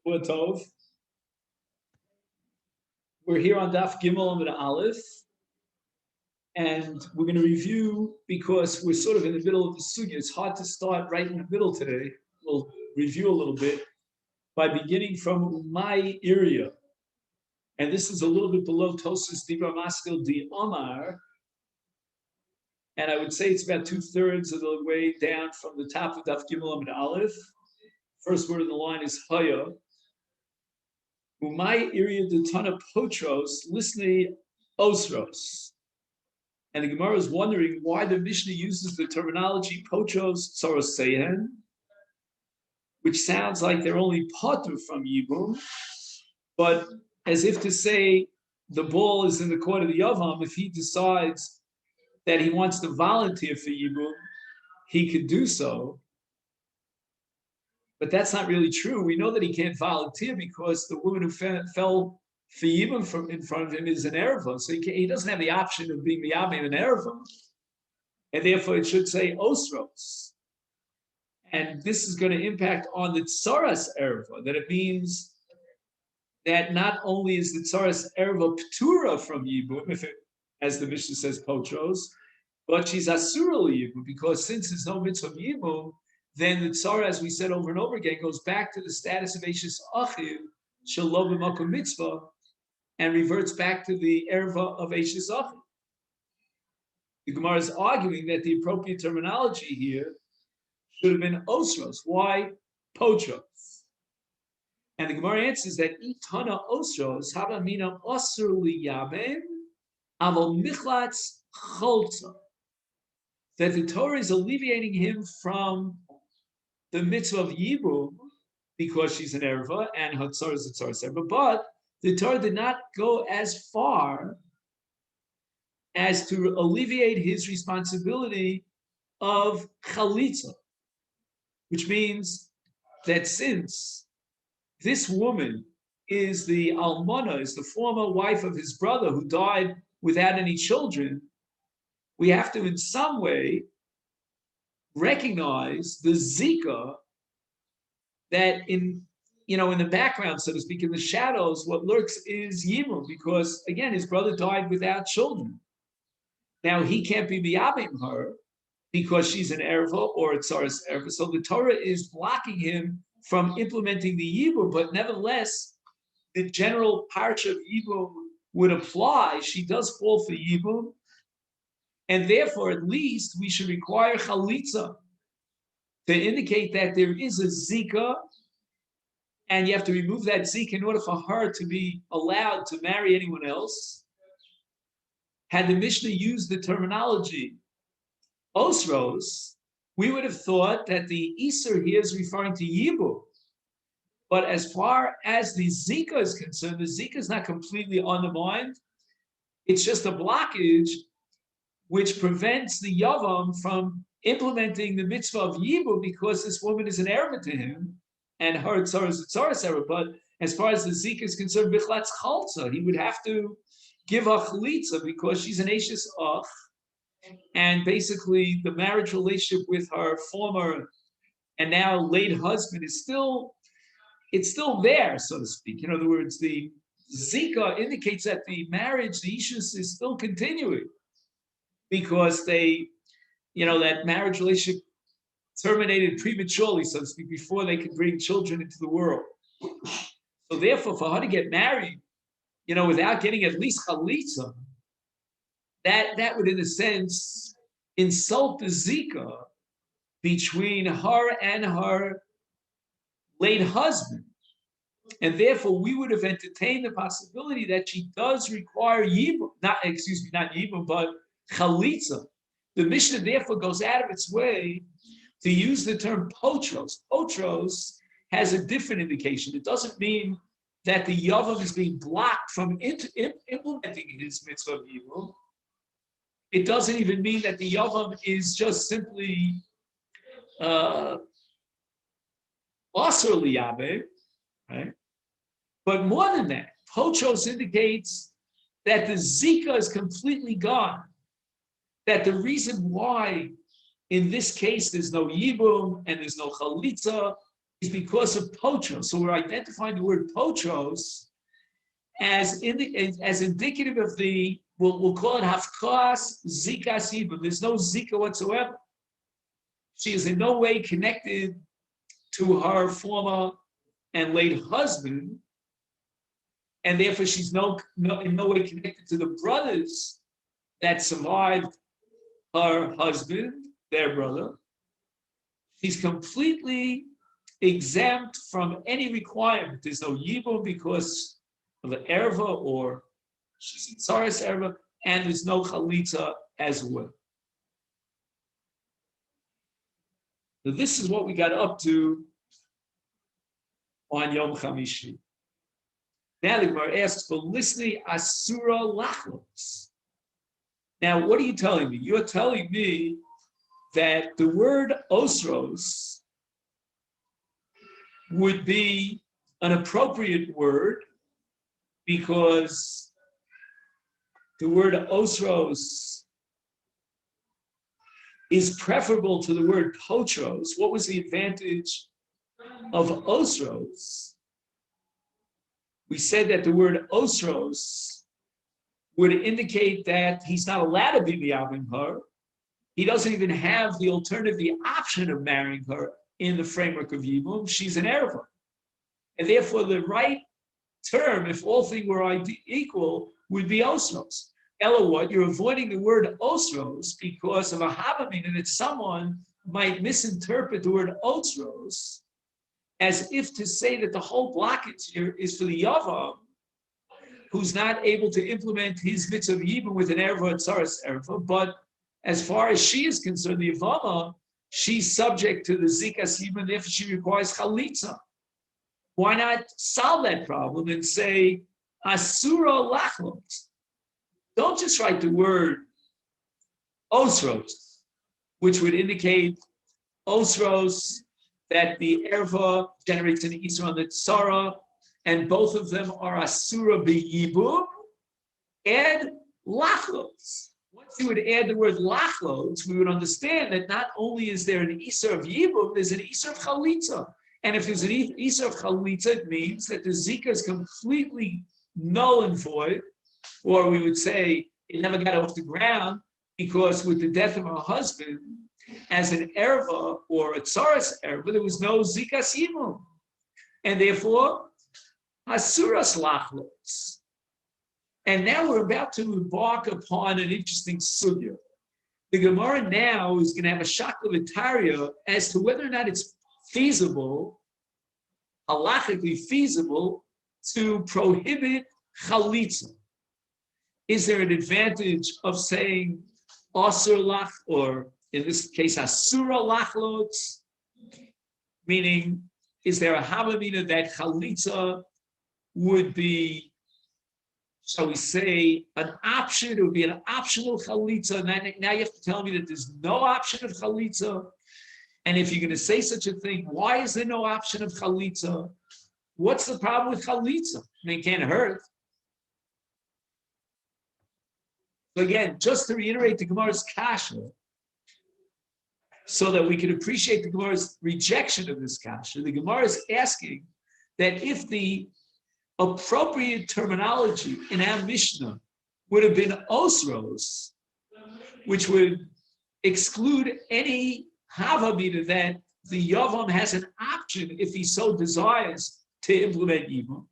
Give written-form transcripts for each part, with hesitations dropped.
Tov. We're here on Daf Gimel Amud Aleph, and we're going to review because we're sort of in the middle of the sugya. It's hard to start right in the middle today. We'll review a little bit by beginning from my area, and this is a little bit below Tosas Dibra Maskil Di Omar, and I would say it's about 2/3 of the way down from the top of Daf Gimel Amud Aleph. First word in the line is Haya. My area the Tana Potros, Lisnei Osros. And the Gemara is wondering why the Mishnah uses the terminology Potros Tzoros Sehen, which sounds like they're only potter from Yibum, but as if to say the ball is in the court of the Yavam. If he decides that he wants to volunteer for Yibum, he could do so. But that's not really true. We know that he can't volunteer because the woman who fell for Yibum from in front of him is an Ereva. So he doesn't have the option of being Miyabim an Ereva. And therefore it should say Osros. And this is going to impact on the Tsaras Ereva, that it means that not only is the Tsaras Ereva Ptura from Yibum, as the Mishnah says, Potros, but she's Asura Yibum, because since there's no mitzvah of Yibum, then the tzara, as we said over and over again, goes back to the status of Eishes Achiv, Shelo b'makom mitzvah, and reverts back to the erva of Eishes Achiv. The Gemara is arguing that the appropriate terminology here should have been Osros. Why Potros? And the Gemara answers that Itana Osros, Havamina Osur Liyabem, Aval Michlatz Cholza. That the Torah is alleviating him from the mitzvah of Yibum because she's an Erva and her tzara is a tzara Erva, but the Torah did not go as far as to alleviate his responsibility of Chalitza, which means that since this woman is the Almana, is the former wife of his brother who died without any children, we have to in some way recognize the zika that in the background, so to speak, in the shadows, what lurks is Yibum, because again, his brother died without children. Now he can't be miyabim her because she's an erva or a tzaras erva. So the Torah is blocking him from implementing the Yibum, but nevertheless, the general parsha of Yibum would apply. She does fall for Yibum. And therefore, at least, we should require chalitza to indicate that there is a zika, and you have to remove that zika in order for her to be allowed to marry anyone else. Had the Mishnah used the terminology osros, we would have thought that the Isser here is referring to Yibum. But as far as the zika is concerned, the zika is not completely undermined. It's just a blockage which prevents the Yavam from implementing the mitzvah of Yibum because this woman is an erva to him, and her tzara is a tzaras erva. But as far as the zika is concerned, bichlatz chalza, he would have to give her chalitza because she's an eishes ach, and basically the marriage relationship with her former and now late husband is still there, so to speak. In other words, the zika indicates that the marriage, the ishus, is still continuing, because they, that marriage relationship terminated prematurely, so to speak, before they could bring children into the world. So therefore, for her to get married, without getting at least chalitza, that would, in a sense, insult the zika between her and her late husband. And therefore, we would have entertained the possibility that she does require Yibum, not Yibum, but Chalitza. The Mishnah therefore goes out of its way to use the term potros. Potros has a different indication. It doesn't mean that the Yavam is being blocked from implementing his mitzvah of Yibum. It doesn't even mean that the Yavam is just simply Asur Liyabe, right? But more than that, potros indicates that the zika is completely gone. That the reason why in this case there's no Yibum and there's no Chalitza is because of potros. So we're identifying the word potros as indicative of the, we'll call it hafkas zikas yibum. There's no zika whatsoever. She is in no way connected to her former and late husband, and therefore she's in no way connected to the brothers that survived her husband, their brother. She's completely exempt from any requirement. There's no yibum because of the erva, or she's in tsaris erva, and there's no chalitza as well. So this is what we got up to on Yom Chamishi. Now the Gemara asks for listening asura lachlos. Now, what are you telling me? You're telling me that the word osros would be an appropriate word because the word osros is preferable to the word potros. What was the advantage of osros? We said that the word osros would indicate that he's not allowed to be miyavim her. He doesn't even have the alternative, the option of marrying her in the framework of Yibum. She's an erva. And therefore the right term, if all things were equal, would be osros. Ella, what? You're avoiding the word osros because of a havamina that someone might misinterpret the word osros as if to say that the whole blockage here is for the yavam who's not able to implement his mitzvah of Yibum with an erva and tsaras erva. But as far as she is concerned, the yavama, she's subject to the zikas Yibum, if she requires chalitza. Why not solve that problem and say asura lachlos? Don't just write the word osros, which would indicate osros, that the erva generates an isra on the tsara, and both of them are asura b'yibum, and lachlos. Once you would add the word lachlos, we would understand that not only is there an isra of yibum, there's an isra of chalitza. And if there's an isra of chalitza, it means that the zika is completely null and void, or we would say it never got off the ground because with the death of her husband, as an erva or a tsaras erva, there was no zikas yibum, and therefore asuras lachlos. And now we're about to embark upon an interesting sugya. The Gemara now is going to have a shaklavitaria as to whether or not it's feasible, halachically feasible, to prohibit chalitza. Is there an advantage of saying asur lach, or in this case asura lachlots? Meaning, is there a havamina that chalitza would be, shall we say, an option? It would be an optional chalitza. Now you have to tell me that there's no option of chalitza. And if you're going to say such a thing, why is there no option of chalitza? What's the problem with chalitza? I mean, it can't hurt. So again, just to reiterate the Gemara's kasha, so that we can appreciate the Gemara's rejection of this kasha, the Gemara is asking that if the appropriate terminology in our Mishnah would have been osros, which would exclude any havamina that the yavam has an option, if he so desires, to implement yibum.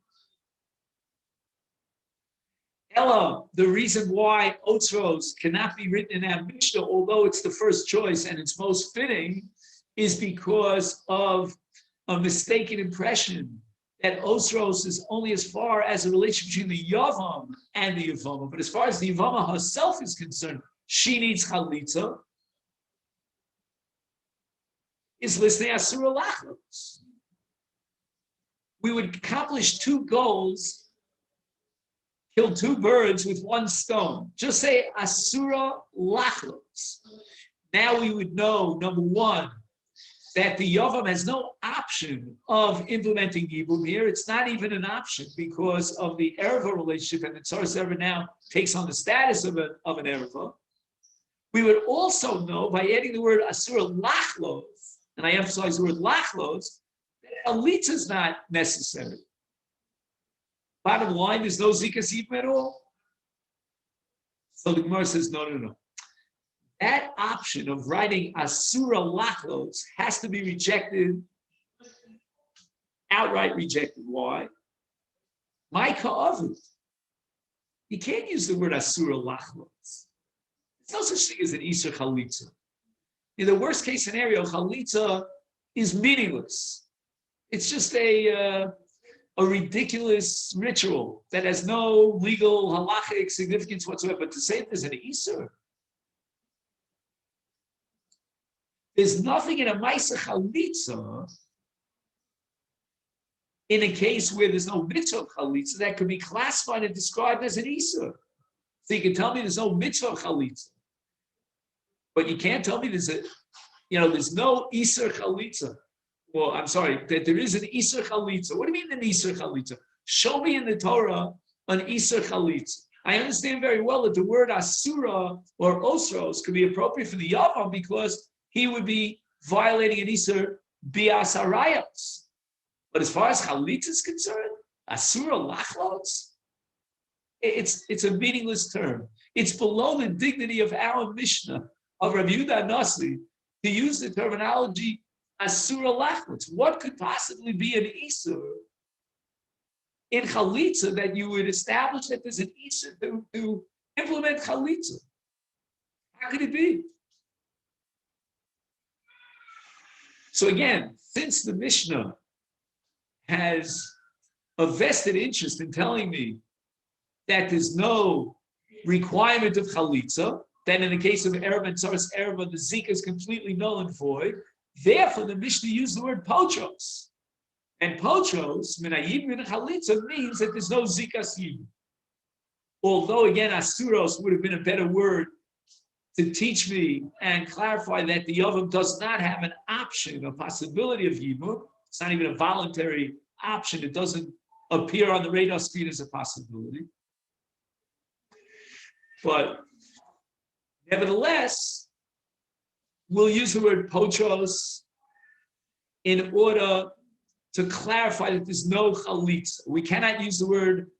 Ella, the reason why osros cannot be written in our Mishnah, although it's the first choice and it's most fitting, is because of a mistaken impression that osros is only as far as a relationship between the yavam and the yavama. But as far as the yavama herself is concerned, she needs chalitza. Is listening asura lachlos. We would accomplish two goals, kill two birds with one stone. Just say asura lachlos. Now we would know, number one, that the yavam has no option of implementing yibum here. It's not even an option because of the erva relationship, and the tsaras erva now takes on the status of an erva. We would also know by adding the word asura lachlos, and I emphasize the word lachlos, that Chalitza is not necessary. Bottom line, there's no zikas yibum at all. So the Gemara says, no. That option of writing asura lachlos has to be rejected, outright rejected. Why? My ka'avut. You can't use the word asura lachlos. There's no such thing as an isur chalitza. In the worst case scenario, chalitza is meaningless. It's just a ridiculous ritual that has no legal halachic significance whatsoever. But to say there's an isur, there's nothing in a ma'aseh chalitza in a case where there's no mitzvah of chalitza that could be classified and described as an isur. So you can tell me there's no mitzvah of chalitza, but you can't tell me there's no isur chalitza. Well, I'm sorry, that there is an isur chalitza. What do you mean an isur chalitza? Show me in the Torah an isur chalitza. I understand very well that the word asura or osros could be appropriate for the yavam because he would be violating an isur bias harayos. But as far as chalitza is concerned, asura lachlos, it's a meaningless term. It's below the dignity of our Mishnah of Rav Yehuda Nasi to use the terminology asura lachlos. What could possibly be an isur in chalitza that you would establish that there's an isur to implement chalitza? How could it be? So again, since the Mishnah has a vested interest in telling me that there's no requirement of chalitza, then in the case of Erev and Tzaras Erev, the zika is completely null and void. Therefore, the Mishnah used the word potros. And potros, minayim min chalitza, means that there's no zikas yibum. Although, again, asuros would have been a better word to teach me and clarify that the Yavam does not have an option, a possibility of yibum. It's not even a voluntary option. It doesn't appear on the radar screen as a possibility. But nevertheless, we'll use the word potros in order to clarify that there's no chalitza. We cannot use the word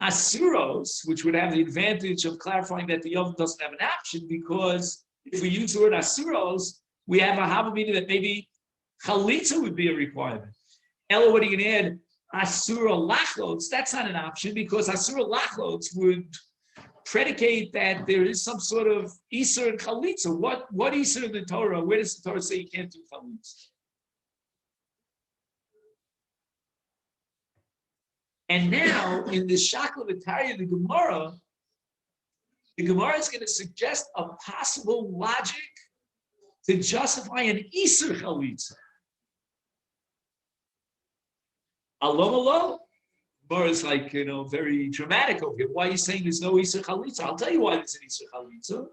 asuros, which would have the advantage of clarifying that the Yom doesn't have an option, because if we use the word asuros, we have a hava meaning that maybe chalitza would be a requirement. Ella, what are you going to add? Asura lachlots, that's not an option, because asura lachlots would predicate that there is some sort of isur and chalitza. What isur in the Torah? Where does the Torah say you can't do chalitza? And now, in the Shakla V'Tarya, the Gemara is going to suggest a possible logic to justify an isur chalitza. Alom. Gemara is like, very dramatic over here. Why are you saying there's no isur chalitza? I'll tell you why there's an isur chalitza.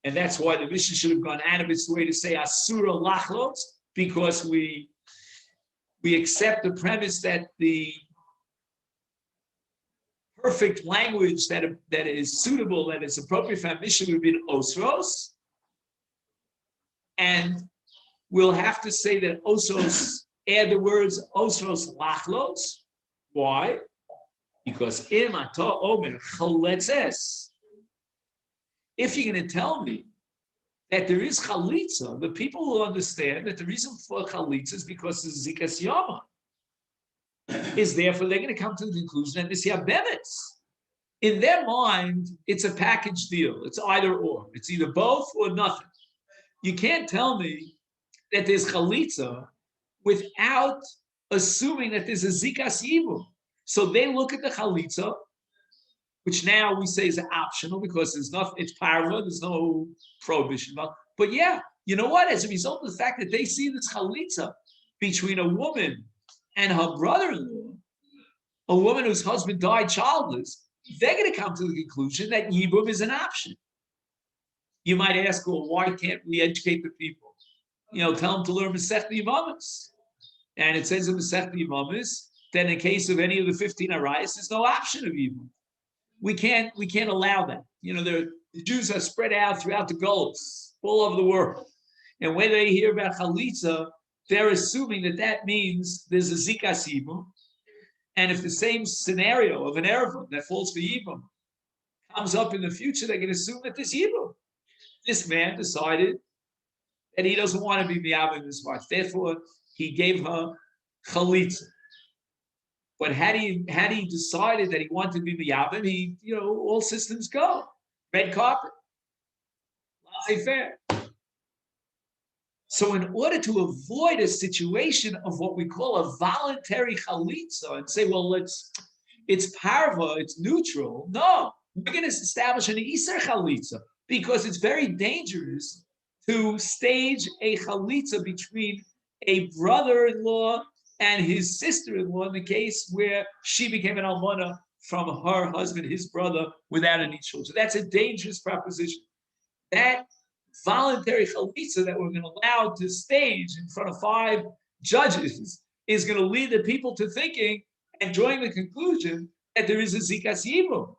And that's why the Mishnah should have gone out of its way to say asura lachlos, because we accept the premise that the perfect language that is suitable, that is appropriate for our Mishnah would be an osros. And we'll have to say that osros, add the words osros lachlos. Why? Because im ata omer chaletzes. If you're going to tell me that there is chalitza, the people will understand that the reason for chalitza is because the zikas yama is therefore they're going to come to the conclusion that this yabemetz. In their mind, it's a package deal. It's either or. It's either both or nothing. You can't tell me that there's chalitza without assuming that there's a zikas yibum. So they look at the chalitza, which now we say is optional because there's nothing, it's parva, there's no prohibition. But yeah, you know what? As a result of the fact that they see this chalitza between a woman and her brother-in-law, a woman whose husband died childless, they're going to come to the conclusion that yibum is an option. You might ask, well, why can't we educate the people? Tell them to learn Masechet Yevamot. And it says in Masechet Yevamot that in the case of any of the 15 arayos, there's no option of yibum. We can't allow that. The Jews are spread out throughout the Golos, all over the world. And when they hear about chalitza, they're assuming that that means there's a zikas yibum, and if the same scenario of an erva that falls for yibum comes up in the future, they can assume that this yibum. This man decided that he doesn't want to be miyabim his wife. Therefore, he gave her chalitza. But had he decided that he wanted to be miyabim, he, all systems go. Red carpet. Laissez-faire. So in order to avoid a situation of what we call a voluntary chalitza and say, well, it's parva, it's neutral. No, we're going to establish an iser chalitza because it's very dangerous to stage a chalitza between a brother-in-law and his sister-in-law in the case where she became an almana from her husband, his brother, without any children. That's a dangerous proposition. That voluntary chalitza that we're going to allow to stage in front of 5 judges is going to lead the people to thinking and drawing the conclusion that there is a zikas yibum,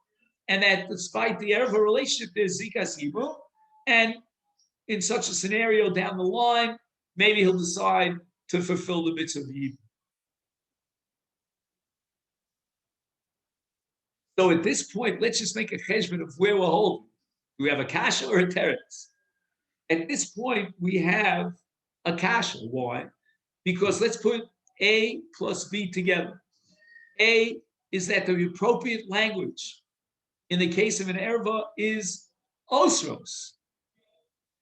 and that despite the erva relationship, there's zikas yibum, and in such a scenario down the line, maybe he'll decide to fulfill the mitzvah of yibum. So at this point, let's just make a cheshbon of where we're holding. Do we have a kasha or a teretz? At this point, we have a kasha. Why? Because let's put A plus B together. A is that the appropriate language in the case of an erva is osros,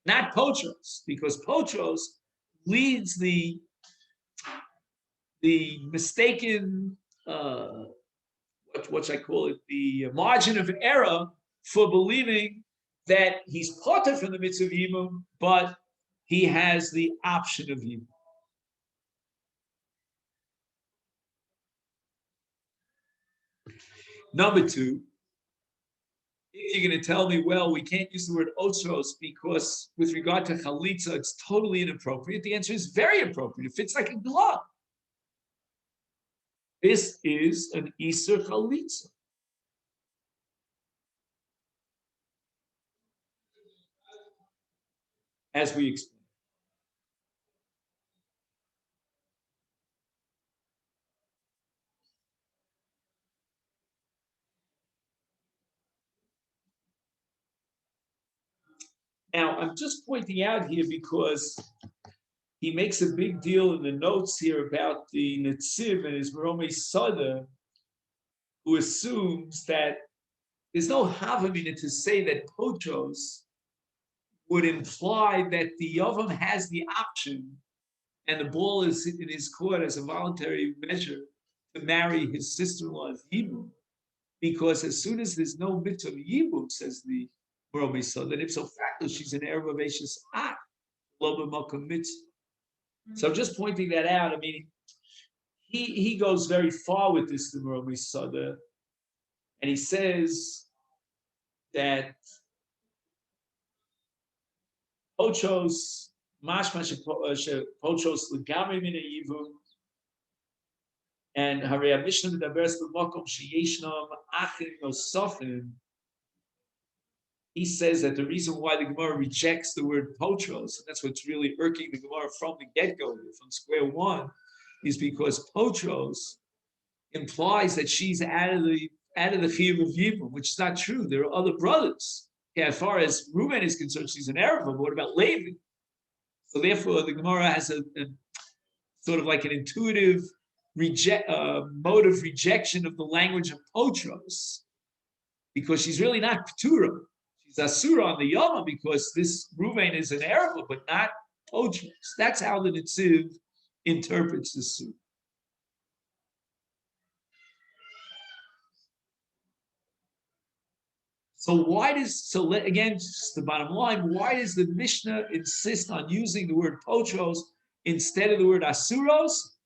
not potros, because potros leads the mistaken, what I call it, the margin of error for believing that he's potter from the mitzvah of yibum, but he has the option of yibum. Number 2, if you're going to tell me, well, we can't use the word otros because with regard to chalitza, it's totally inappropriate. The answer is very appropriate. It fits like a glove. This is an iser chalitza. As we explained. Now, I'm just pointing out here because he makes a big deal in the notes here about the Netziv and his Meromei Sada, who assumes that there's no havamina to say that potros would imply that the Yavam has the option and the ball is in his court as a voluntary measure to marry his sister-in-law's Yibum. Because as soon as there's no mitzvah of Yibum, says the Meromei Sada, then ipso facto she's an erva v'eshes ak, lo b'makom mitzvah. So I'm just pointing that out. I mean, he goes very far with this, the Meromei Sada, and he says that potros mashma potros legamri min yivum, and harei mishnah medaberes b'makom sheyeshnam achim nosofim. He says that the reason why the Gemara rejects the word potros, and that's what's really irking the Gemara from the get-go, from square one, is because potros implies that she's out of the chiyuv of yibum, which is not true. There are other brothers. Yeah, as far as Reuben is concerned, she's an erva. But what about Levi? So therefore, the Gemara has a sort of like an intuitive mode of rejection of the language of potros, because she's really not Keturah. She's Asura on the Yoma because this Reuven is an erva, but not potros. That's how the Netziv interprets the suit. Again, just the bottom line, why does the Mishnah insist on using the word potros instead of the word asuros?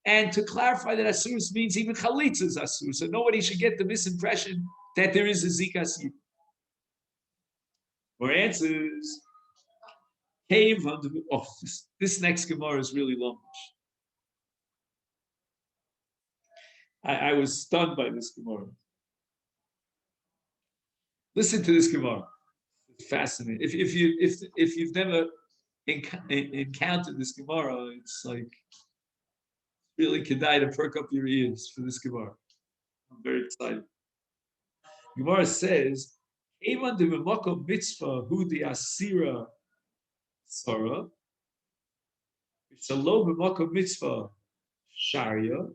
And to clarify that asuros means even chalitza is asur, so nobody should get the misimpression that there is a zikas yibum. More answers. This next Gemara is really long. I was stunned by this Gemara. Listen to this Gemara. It's fascinating. If you've never encounter this Gemara, it's like really kedai to perk up your ears for this Gemara. I'm very excited. Gemara says, "Evan de b'makom mitzvah hu di asira sarah, shalom b'makom mitzvah sharia,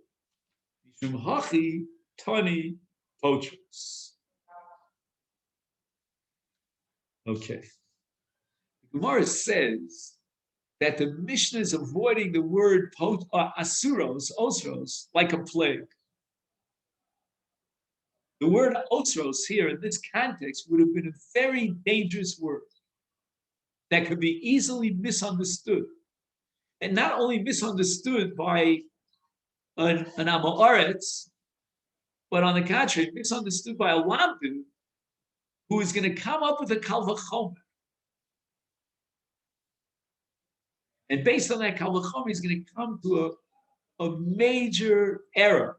mishum hachi tani potros." Okay. The Gemara says that the Mishnah is avoiding the word asuros, osros, like a plague. The word osros here in this context would have been a very dangerous word that could be easily misunderstood. And not only misunderstood by an Amoritz, but on the contrary, misunderstood by a Lamdu who is going to come up with a Kal Vachomer. And based on that Kal Vachomer, he's going to come to a major error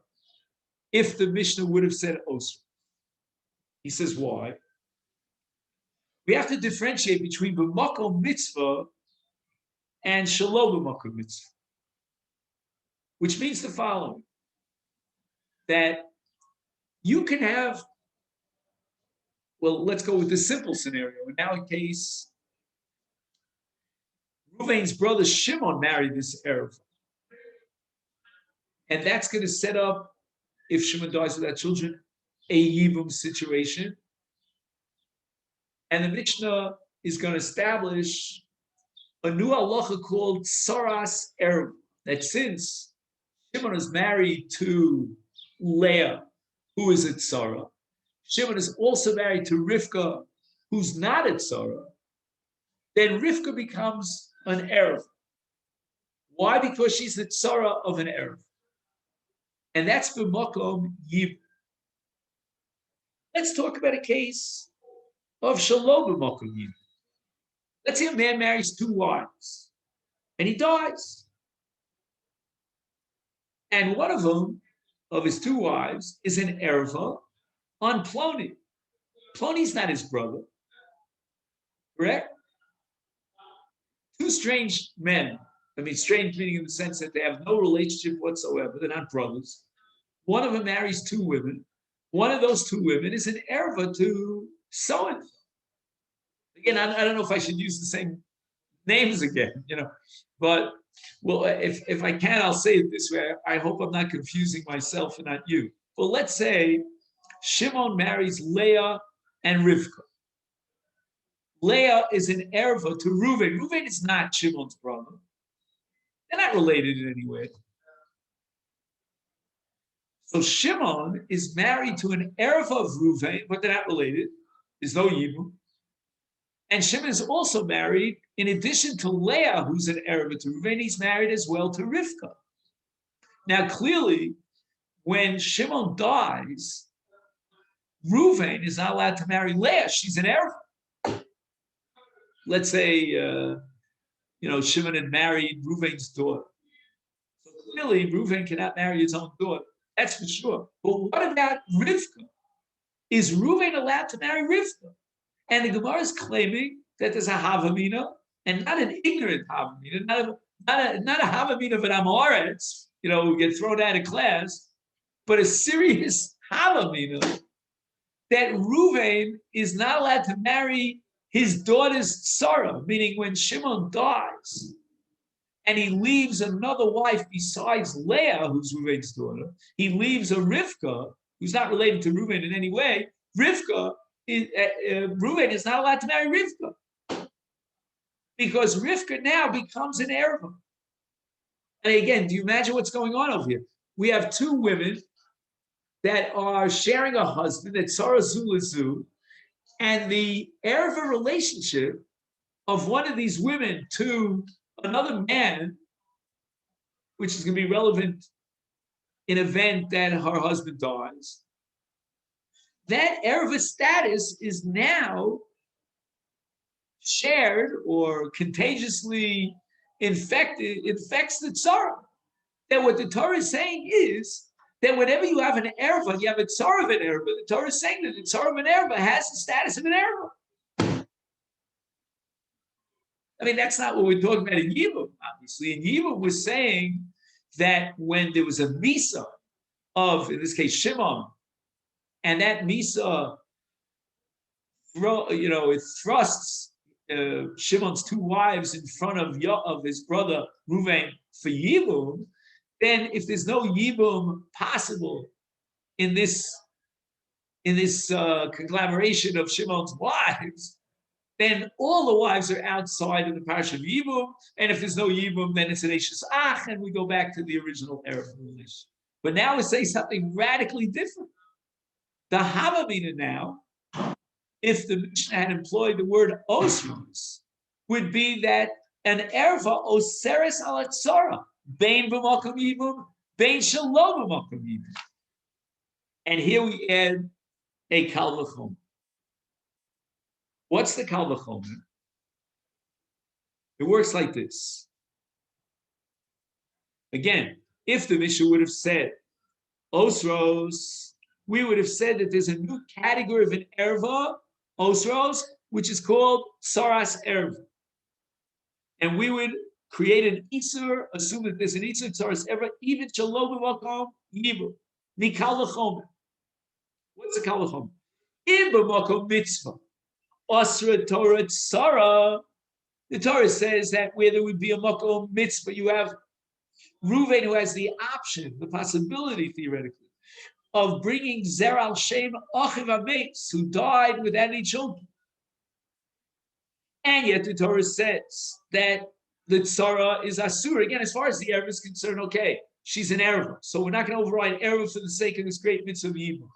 if the Mishnah would have said Osra. He says, why? We have to differentiate between b'makom mitzvah and shalom b'makom mitzvah, which means the following, that you can have, well, let's go with the simple scenario. In our case, Ruvain's brother Shimon married this Erev. And that's going to set up, if Shimon dies without children, a Yibum situation. And the Mishnah is going to establish a new halacha called Tsaras Erev, that since Shimon is married to Leah, who is a Tzara, Shimon is also married to Rivka, who's not a Tzara, then Rivka becomes an Erev. Why? Because she's the Tzara of an Erev. And that's b'makom Yibum. Let's talk about a case of Shalom b'makom Yibum. Let's say a man marries two wives, and he dies. And one of them, of his two wives, is an Erva on Ploni. Ploni's not his brother, correct? Two strange men. I mean, strange meaning in the sense that they have no relationship whatsoever. They're not brothers. One of them marries two women. One of those two women is an erva to so-and-so. Again, I don't know if I should use the same names again, but well, if I can, I'll say it this way. I hope I'm not confusing myself and not you. Well, let's say Shimon marries Leah and Rivka. Leah is an erva to Reuven. Reuven is not Shimon's brother. They're not related in any way. So Shimon is married to an erva of Reuven, but they're not related. There's no Yibum. And Shimon is also married, in addition to Leah, who's an erva to Reuven, he's married as well to Rivka. Now, clearly, when Shimon dies, Reuven is not allowed to marry Leah. She's an erva. Let's say, Shimon had married Reuven's daughter. So clearly, Reuven cannot marry his own daughter. That's for sure. But what about Rivka? Is Reuven allowed to marry Rivka? And the Gemara is claiming that there's a Havamina, and not an ignorant Havamina, not a Havamina of an Amoritz, who get thrown out of class, but a serious Havamina that Reuven is not allowed to marry his daughter's Sarah, meaning when Shimon dies and he leaves another wife besides Leah, who's Reuven's daughter, he leaves a Rivka, who's not related to Reuven in any way. Reuven is not allowed to marry Rivka because Rivka now becomes an erva. And again, do you imagine what's going on over here? We have two women that are sharing a husband, that Sarah Zulazu, and the erva relationship of one of these women to another man, which is going to be relevant in event that her husband dies. That erva status is now shared or contagiously infects the tzara. That what the Torah is saying is that whenever you have an erva, you have a tzara of an erva. The Torah is saying that the tzara of an erva has the status of an erva. I mean, that's not what we're talking about in Yibum, obviously. In Yibum, we're saying that when there was a Misa of, in this case, Shimon, and that Misa, it thrusts Shimon's two wives in front of his brother Reuven for Yibum, then if there's no Yibum possible in this conglomeration of Shimon's wives, then all the wives are outside of the parish of Yibum, and if there's no Yibum, then it's an Eishes Ach, and we go back to the original Erev relation. But now we say something radically different. The Havamina now, if the Mishnah had employed the word Osros, would be that an Erva Oseres al Tzara, Bein b'makom Yibum, Bein Shalom b'makom Yibum. And here we add a Kal V'chomer. What's the Kal V'chomer? It works like this. Again, if the Mishnah would have said Osros, we would have said that there's a new category of an Erva, Osros, which is called Saras Erva. And we would create an Isur, assume that there's an Isur, Saras Erva, even Shalom b'makom Yibum, Mikal V'chomer. What's the Kal V'chomer? In b'makom mitzvah, Osra Torah Tzara, the Torah says that where there would be a makom mitzvah, you have Reuven who has the option, the possibility theoretically, of bringing Zer al Shem Achiv Ameis, who died without any children. And yet the Torah says that the Tzara is Asur. Again, as far as the Erva is concerned, okay, she's an Erva. So we're not going to override Erva for the sake of this great mitzvah of Yibum.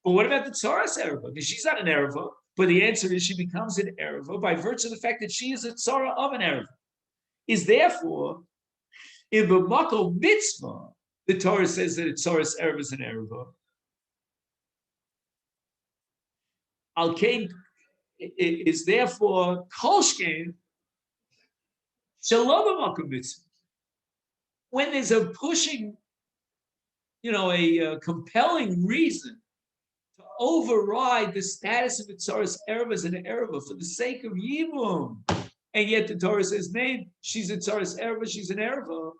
But what about the Tzara's Erva? Because she's not an Erva. But the answer is she becomes an Erva by virtue of the fact that she is a Tzara of an Erva. Is therefore, in the Makom Mitzvah, the Torah says that a Tzara's Erva is an Erva. Al-Kain is therefore Kolshkein Shalom Makom Mitzvah. When there's a pushing, a compelling reason to override the status of Tzara's Erva as an Erva for the sake of Yibum. And yet the Torah says, "Name, she's a Tzara's Erva, she's an Erva."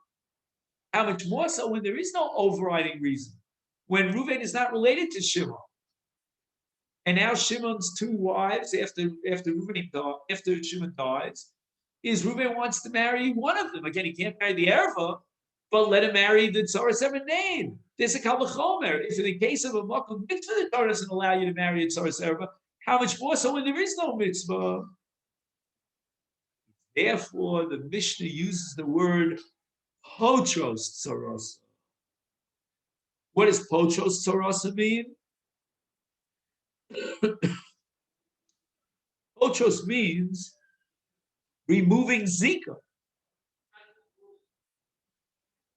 How much more so when there is no overriding reason? When Reuven is not related to Shimon. And now Shimon's two wives, after Shimon dies, is Reuven wants to marry one of them. Again, he can't marry the Erva, but let him marry the Tzara's Erva name. There's a Kal V'chomer. If in the case of a Makom Mitzvah, the Torah doesn't allow you to marry a Tzara's Erva, how much more so when there is no Mitzvah? Therefore, the Mishnah uses the word Potros Tzarasa. What does Potros Tzarasa mean? Potros means removing Zika.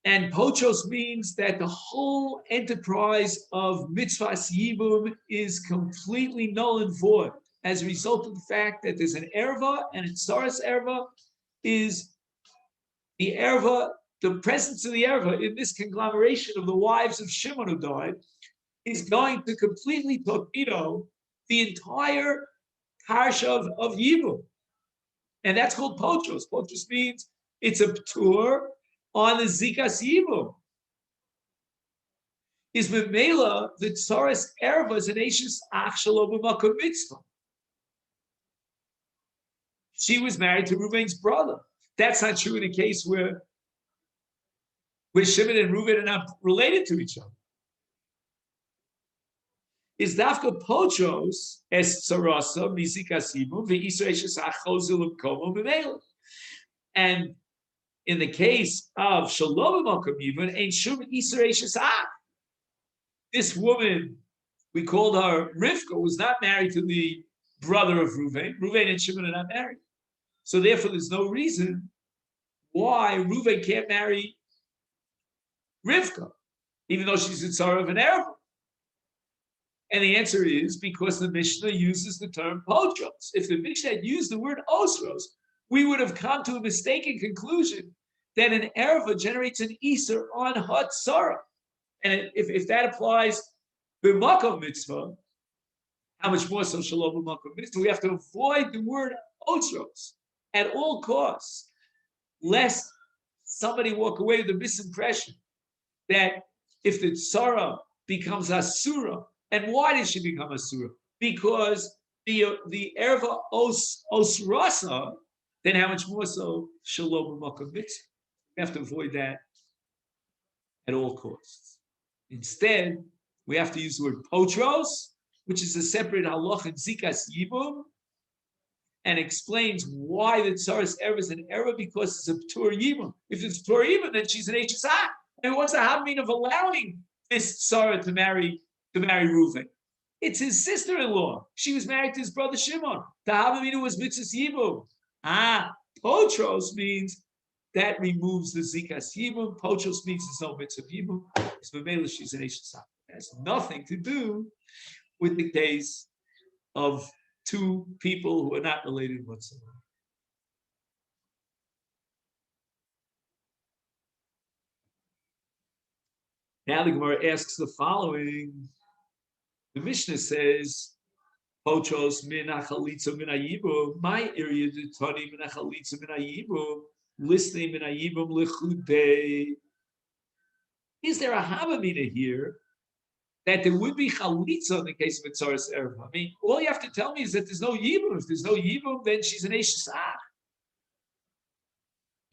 And Potros means that the whole enterprise of Mitzvahs Yibum is completely null and void as a result of the fact that there's an Erva, and in Tzaras Erva is the Erva, the presence of the Erva in this conglomeration of the wives of Shimon who died is going to completely torpedo the entire parsha of Yibum. And that's called Potros. Potros means it's a p'tur on the Zikas Yibum. Is Memela, the Tzaras Erva is an Eishes Ach Shelo b'makom mitzvah. She was married to Reuven's brother. That's not true in a case where Shimon and Reuven are not related to each other. Is Dafka Potros es Tzarasa Mizikas Yibum ve'Isra Eishes Ach Chozil Komo Memela. And in the case of Shalom b'makom Yibum, ain't Shum Isra Eishes Ach. This woman, we called her Rivka, was not married to the brother of Reuven. Reuven and Shimon are not married. So therefore, there's no reason why Reuven can't marry Rivka, even though she's a tzara of an Erva. And the answer is because the Mishnah uses the term potros. If the Mishnah had used the word osros, we would have come to a mistaken conclusion that an Erva generates an Isur on hot tzara. And if that applies b'makom mitzvah, how much more so shalom b'makom mitzvah? We have to avoid the word osros. at all costs, lest somebody walk away with a misimpression that if the tzara becomes asura, and why did she become asura? Because the erva osrasa, then how much more so shalom b'makom mitzvah? We have to avoid that at all costs. Instead, we have to use the word potros, which is a separate halach in zikas yibum, and explains why the tzaras erva is an erva, because it's a ptur yibum. If it's ptur yibum, then she's an hsa. And what's the havmin of allowing this tzara to marry Reuven? It's his sister-in-law. She was married to his brother Shimon. The havmin was mitzvah yibum. Potros means that removes the zikas yibum. Potros means there's no mitzvah yibum. It's b'meila she's an hsa. It has nothing to do with the case of two people who are not related whatsoever. Now the Gemara asks the following. The Mishnah says, Potros min achalitza min ayibum, my area de tani min achalitza min ayibum, listening min ayibum lechudei. Is there a havamina here that there would be chalitza in the case of a tzaras erva? I mean, all you have to tell me is that there's no yibum. If there's no yibum, then she's an hsa.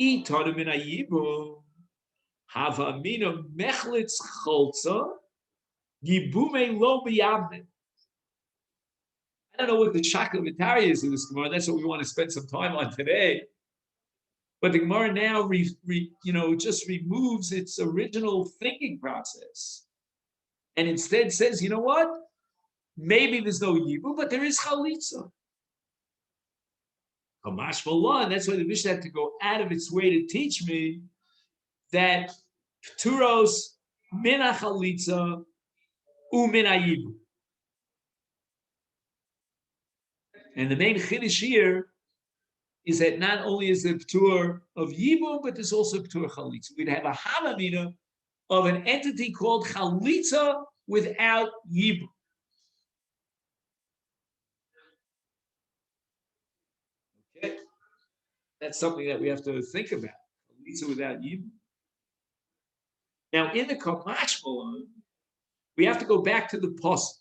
I tani min ayibum, havamina mechlitz cholza, yibume lo biyavne. I don't know what the shakavatari is in this Gemara. That's what we want to spend some time on today. But the Gemara now, just removes its original thinking process, and instead says, you know what? Maybe there's no yibum, but there is chalitza. Kamash Malan. That's why the Mishnah had to go out of its way to teach me that pturos min chalitza u min yibum. And the main chiddush here is that not only is there ptur of yibum, but there's also ptur chalitza. We'd have a havamina of an entity called chalitza without yibum. Okay, that's something that we have to think about. Chalitza without yibum. Now, in the Kamash Malon, we have to go back to the pasuk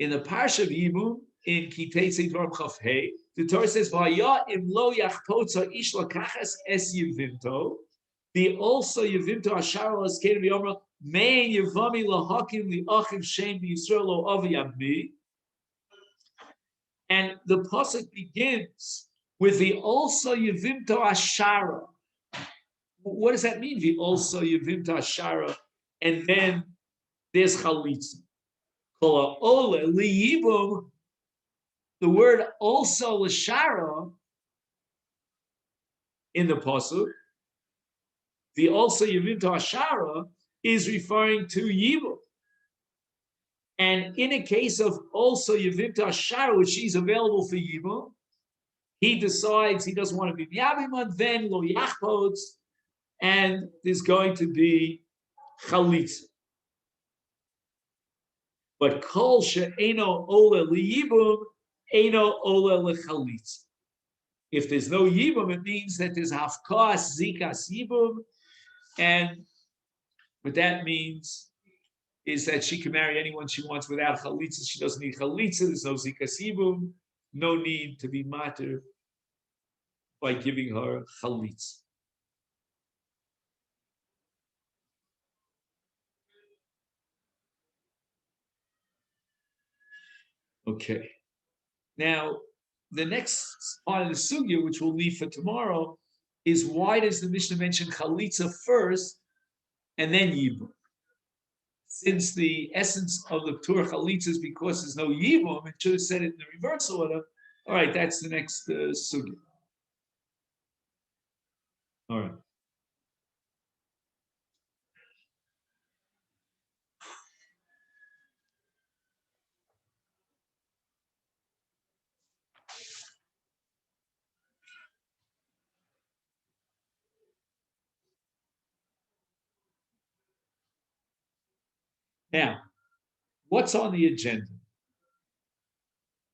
in the parsha of yibum. In Kitei Seidvar Chaf Hey, the Torah says, "Vaya im lo yachpotza ish lakachas es yevimto." The also yevimto ashar as kein v'yomra mein yevami lahakim liachim shem b'Yisrael lo avi yabmi. And the pasuk begins with the also yevimto ashara. What does that mean? The also yevimto ashara, and then there's chalitza. Kol ha'ole liyibum. The word also l'shara in the pasuk, the also yivim to ashara is referring to yibum. And in a case of also yivim to ashara, which she's available for yibum, he decides he doesn't want to be miyavimah, then lo yachpots, and there's going to be chalitza. But kol she'eno ola liyibum, Eino ola lechalitz. If there's no yibum, it means that there's hafkas zikas yibum, and what that means is that she can marry anyone she wants without chalitza. She doesn't need chalitza. There's no zikas yibum. No need to be mater by giving her chalitza. Okay. Now, the next part of the sugya, which we'll leave for tomorrow, is why does the Mishnah mention chalitza first and then yibum? Since the essence of the ptur chalitza is because there's no yibum, it should have said it in the reverse order. All right, that's the next sugya. All right. Now, what's on the agenda?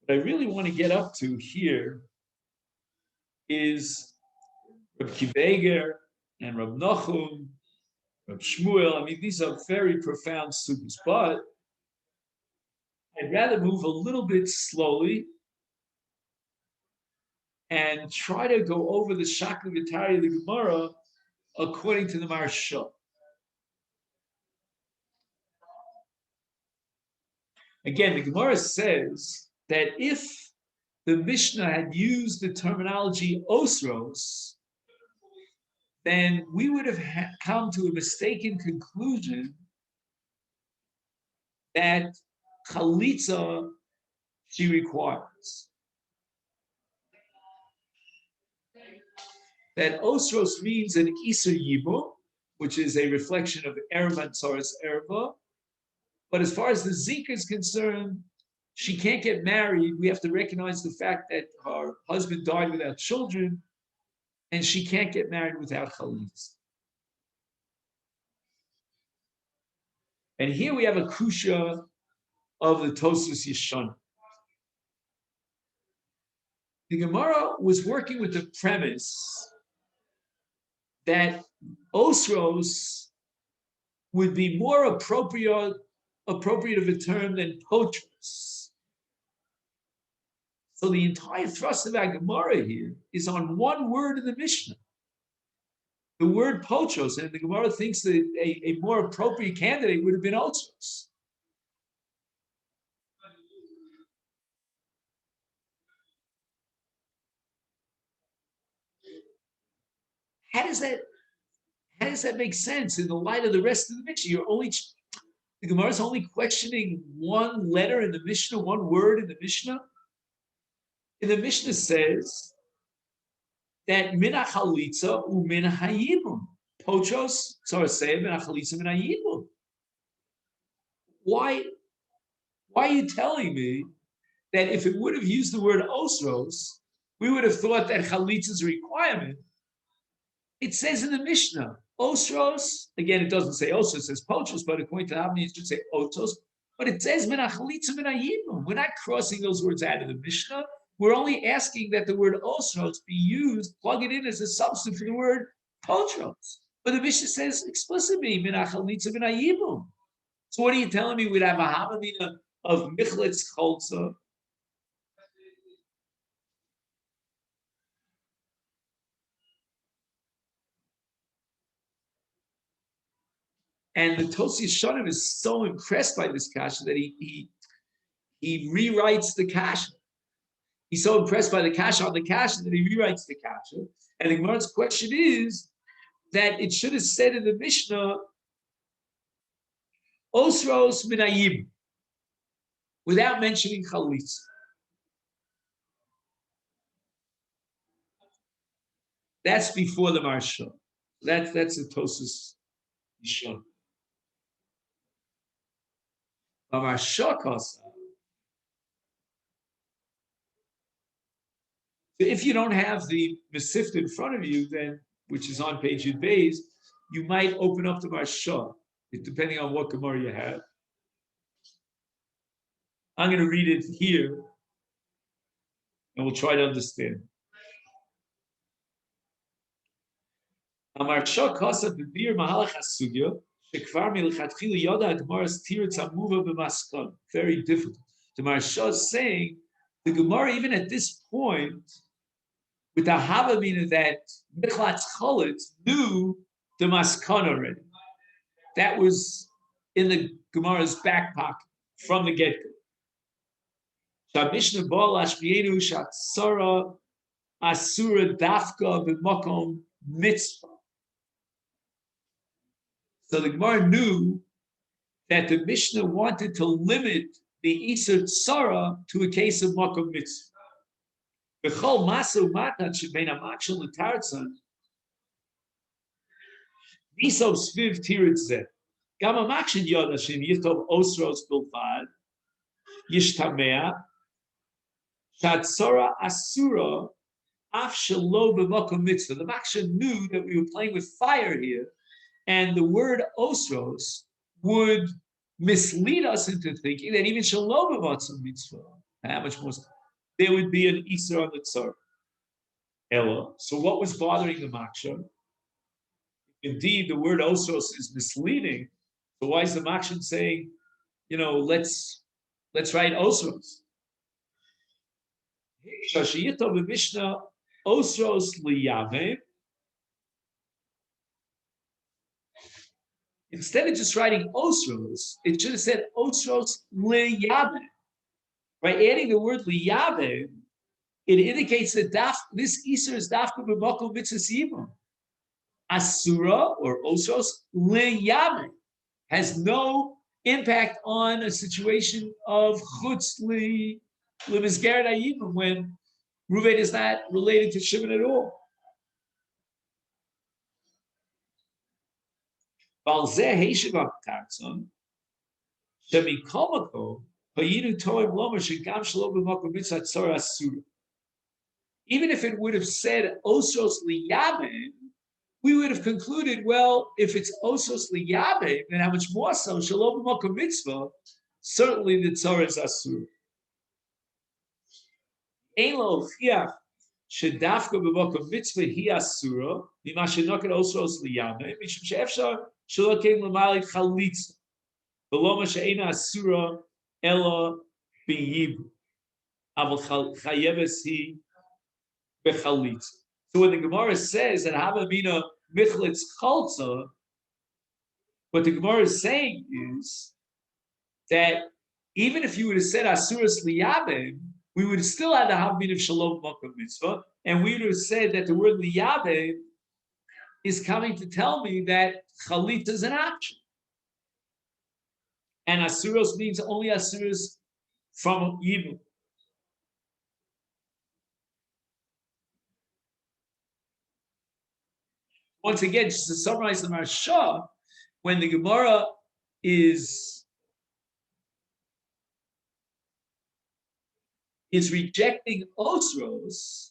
What I really want to get up to here is Reb Kiveger and Reb Nachum, Reb Shmuel. I mean, these are very profound sugyas, but I'd rather move a little bit slowly and try to go over the Shakli V'Tari of the Gemara according to the Maharsha. Again, the Gemara says that if the Mishnah had used the terminology osros, then we would have come to a mistaken conclusion that chalitza she requires. That osros means an iser yibum, which is a reflection of erva and tzaras erva. But as far as the zika is concerned, she can't get married. We have to recognize the fact that her husband died without children, and she can't get married without chalitza. And here we have a kusha of the Tosfos Yeshana. The Gemara was working with the premise that osros would be more appropriate of a term than potros. So the entire thrust of our Gemara here is on one word in the Mishnah, the word potros, and the Gemara thinks that a more appropriate candidate would have been otros. How does that make sense in the light of the rest of the Mishnah? The Gemara is only questioning one letter in the Mishnah, one word in the Mishnah. And the Mishnah says that mina chalitza u mina hayibum. Potros, tzaraseh, mina chalitza, mina hayibum. Why are you telling me that if it would have used the word osros, we would have thought that chalitza is a requirement? It says in the Mishnah, osros, again, it doesn't say osros, it says potros, but according to Avni, it should say otos, but it says mina chalitza, mina hayibum. We're not crossing those words out of the Mishnah. We're only asking that the word osros be used, plug it in as a substitute for the word potros. But the Mishnah says explicitly, mina chalitza, mina hayibum. So what are you telling me? We'd have a havamina of michletz cholza. And the Tosfos Yeshana is so impressed by this kasha that he rewrites the kasha. He's so impressed by the kasha on the kasha that he rewrites the kasha. And the Gemara's question is that it should have said in the Mishnah, osros minayim, without mentioning chalitza. That's before the Maharsha. That's the Tosfos Yeshana. The Maharsha kasa. So if you don't have the Masechet in front of you, then, which is on page Yud Beis, you might open up the Maharsha, depending on what Gemara you have. I'm going to read it here, and we'll try to understand. Maharsha kasa b'bir mahalach hasugya shekvar milchatchila yada Gemara's tiritz hamuva b'maskon. Very difficult. The Maharsha is saying the Gemara, even at this point, with the havamina that Michlatz Cholitz knew the maskon already. That was in the Gemara's back pocket from the get-go. Mishnah Baal Ashmienu Shatzara Asura Dafka B'Makom Mitzvah. So the Gemara knew that the Mishnah wanted to limit the Isur Tzara to a case of Makom Mitzvah. B'chol Masu Matnat Shebein HaMakshel L'Tarzan Nisov Sviv Tiritz Zeh Gam HaMakshel Yod Hashem Yitov Osros Bilvad Yishtamea Shatzora Asura Af Shelo B'Makom Mitzvah. The Maksha knew that we were playing with fire here, and the word Osros would mislead us into thinking that even Shelo B'Makom Mitzvah, how much more, there would be an Isra on the Tzara. Ella. So what was bothering the Maksha? Indeed, the word osos is misleading. So why is the Maksha saying, let's write osos? Shashiyito Mishnah osros liyave. Instead of just writing osros, it should have said osros liyave. By adding the word liyave, it indicates that this Isser is dafka b'makom mitzvah yibum. Asura or osros liyave has no impact on a situation of chutz limizgeret ayibum when Ruvain is not related to Shimon at all. Balzeh heishiv ha'tartzon shemikomako hayinu toim lomer shegam shelo b'makom mitzvah tzora asura. Even if it would have said osos liyaben, we would have concluded, well, if it's osos liyaben, then how much more so shelo b'makom mitzvah? Certainly the tzora is asura. Ein lo chiach shedafka b'makom mitzvah hi asura mima shenoket osos liyaben mishum she'efshar shelo kein l'malit chalitza v'lo ma she'ena asura ela b'yibum aval chayeves hi. So when the Gemara says that Havamina Michlitz Chalza, what the Gemara is saying is that even if you would have said Asuras Liyabim, we would have still had the Havamina of Shalom Makom Mitzvah, and we would have said that the word Liyabim is coming to tell me that Chalit is an option. And Asuros means only Asuras from Yibum. Once again, just to summarize the Marsha, when the Gemara is rejecting Osros,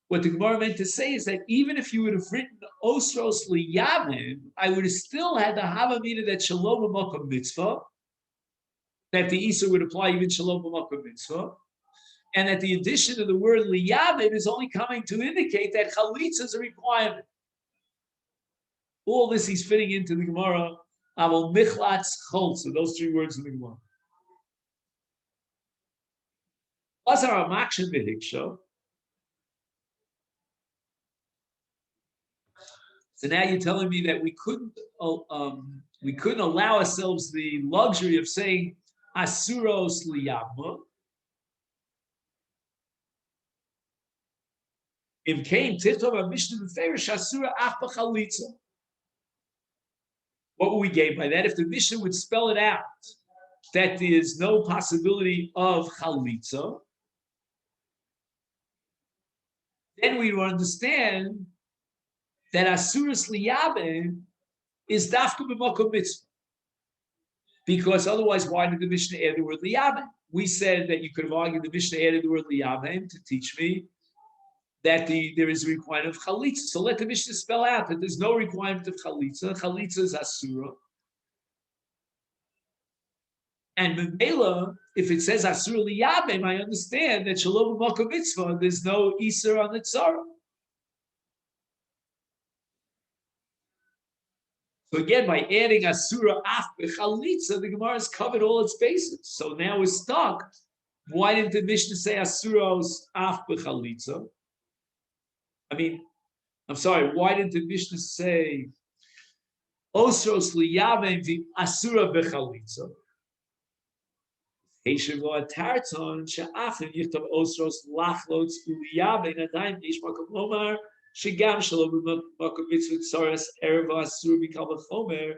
what the Gemara meant to say is that even if you would have written Osros liyavim, I would have still had the Havamina that Shalom b'makom mitzvah, that the Issa would apply even Shalom b'makom mitzvah, and that the addition of the word liyavim is only coming to indicate that Chalitza is a requirement. All this he's fitting into the Gemara, Aval Michlatz Cholza, those three words in the Gemara. Azar Amakshin V'Hiksho. So now you're telling me that we couldn't allow ourselves the luxury of saying Asuros Liyavma. Im Kain Tichtov HaMishnah B'Ferish Asura Ach B'Chalitza. What would we gain by that? If the Mishnah would spell it out, that there's no possibility of Chalitza, then we would understand that Asuras Liyabe is Dafka B'Makom Mitzvah. Because otherwise, why did the Mishnah add the word Liyabe? We said that you could have argued the Mishnah added the word Liyabe to teach me that there is a requirement of Chalitza. So let the Mishnah spell out that there's no requirement of Chalitza. Chalitza is Asura. And Memela, if it says Asura Liyabem, I understand that Shalom B'Makom Mitzvah, there's no Isser on the Tzara. So again, by adding Asura Af B'Chalitza, the Gemara has covered all its bases. So now we're stuck. Why didn't the Mishnah say Asuros Af B'Chalitza? I'm sorry, why didn't the Mishnah say Osros Liyavim Vi Asura B'Chalitza? Heishiv Lo Atarton She'afim Yichtav Osros Lachlotz Liyavim Adayim Nish Makom Lomar Shegam Shalom B'Makom Mitzvah Tzaras Erev Asura B'Kal V'Chomer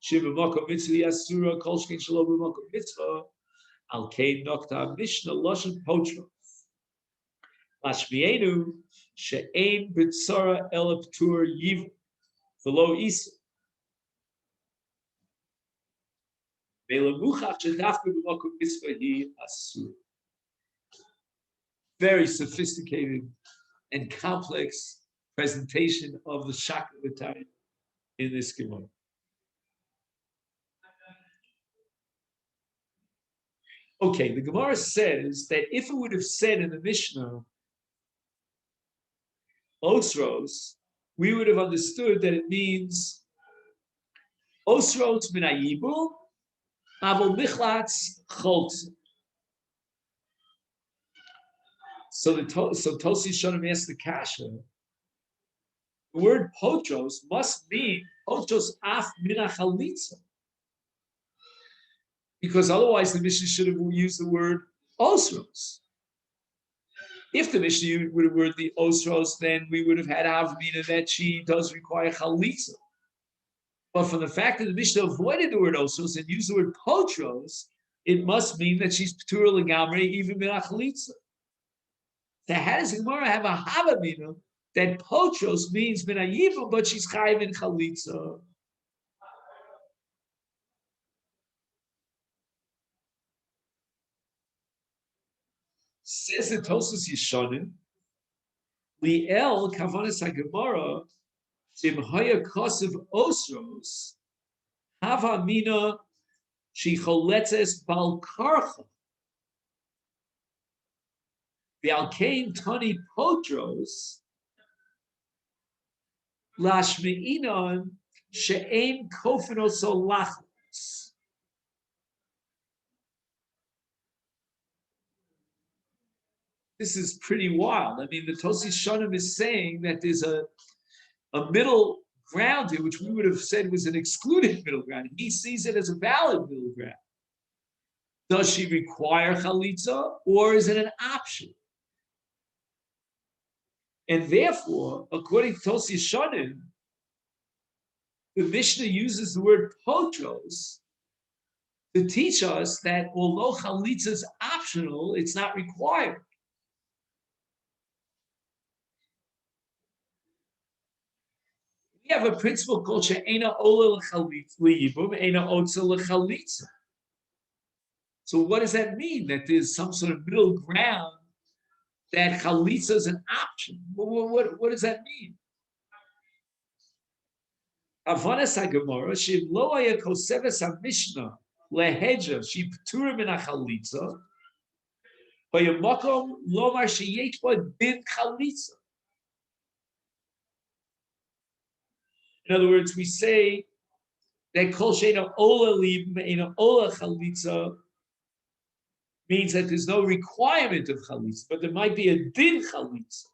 Sheb'Makom Mitzvah Asura Kol Shkein Shalom B'Makom Mitzvah Al Kein Nokta Mishnah Loshen Potra Lashmienu she'ein b'tzara el p'tur yiv v'lo isa. Ve'lemuchach she'dafka b'makom mitzvah hi asur. Very sophisticated and complex presentation of the Shakla V'Tayim in this Gemara. Okay, the Gemara says that if it would have said in the Mishnah osros, we would have understood that it means osros min hayibum, avol michlatz cholz. So Tosi Shonim asked the kasha. The word potros must mean potros af mina chalitza, because otherwise the Mishnah should have used the word osros. If the Mishnah would have worded the osros, then we would have had avmina that she does require chalitza. But from the fact that the Mishnah avoided the word osros and used the word potros, it must mean that she's p'tura legamri even mina chalitza. So how does Gemara have a havamina that potros means mina yibum, but she's chayiv in chalitza? Says the Tosfos Yeshanim, liel kavanas haGemara sim haya kosev osros havamina she choletzes bal karcha the alkein tani potros lashmeinon she'ein kofenos olachos. This is pretty wild. I mean, the Tosi Shonim is saying that there's a middle ground here, which we would have said was an excluded middle ground. He sees it as a valid middle ground. Does she require chalitza, or is it an option? And therefore, according to Tosi Shonim, the Mishnah uses the word potros to teach us that although chalitza is optional, it's not required. We have a principle called she'ena ola l'yibum, ena otza l'chalitza. So what does that mean? That there's some sort of middle ground that chalitza is an option. What does that mean? Avanas haGemara she'im lo haya koseves haMishnah leheja she p'tura min hachalitza v'yamakom lomar sheyesh ba din chalitza. In other words, we say that kol she'ena ola libim ena ola chalitza means that there's no requirement of chalitza, but there might be a din chalitza.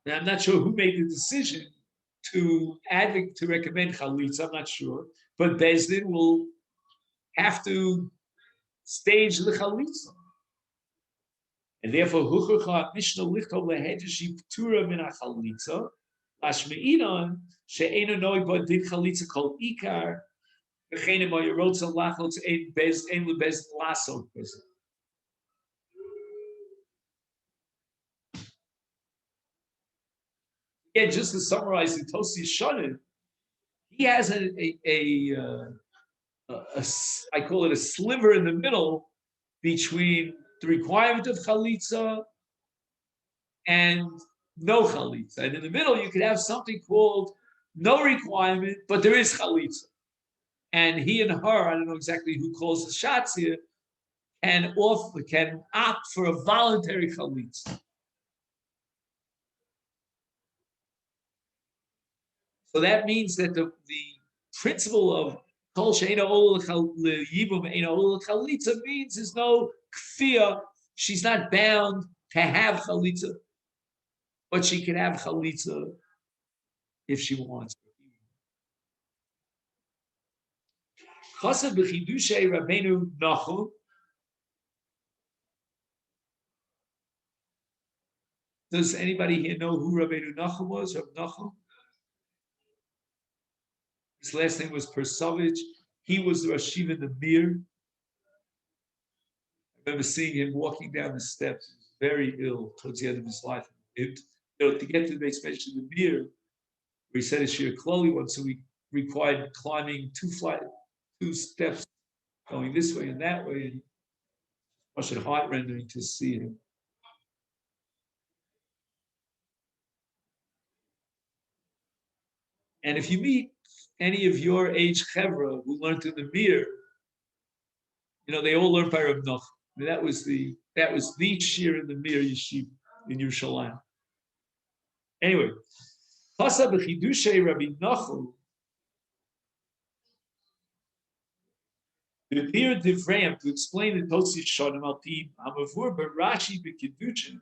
Now, I'm not sure who made the decision to recommend chalitza. I'm not sure, but Beis Din will have to stage the chalitza, and therefore huchacha mishnah lichtov lehedeshi p'tura min chalitza lashmeinon she'ena noy ba din chalitza kol ikar v'chein ma yerotza lachotz ein lebez lasot. Again, just to summarize the Tosi Shonim, he has I call it a sliver in the middle between the requirement of chalitza and no chalitza. And in the middle, you could have something called no requirement, but there is chalitza. And he and her, I don't know exactly who calls the shots here, can opt for a voluntary chalitza. So that means that the principle of kol she'ena ola l'yibum ena ola chalitza means there's no kfiyah. She's not bound to have chalitza, but she can have chalitza if she wants. Chassav b'chidushay Rabbeinu Nachum. Does anybody here know who Rabbeinu Nachum was? Rabbi Nachum? His last name was Persovich. He was the Rosh Yeshiva in the Mir. I remember seeing him walking down the steps, very ill towards the end of his life. To get to the base mention the Mir, where he said a Shir Kloli once, so we required climbing two steps, going this way and that way, and much heart-rending to see him. And if you meet any of your age chevra who learned in the Mir, They all learned by Reb Nachman. That was the shir in the Mir Yeshiva in Yerushalayim. Anyway, Pasa b'chidushay Rabbi Nachum, the Mir Divrayim, to explain the Tosis Shonim al Pi Hamavur b'Rashi b'Kiddushin.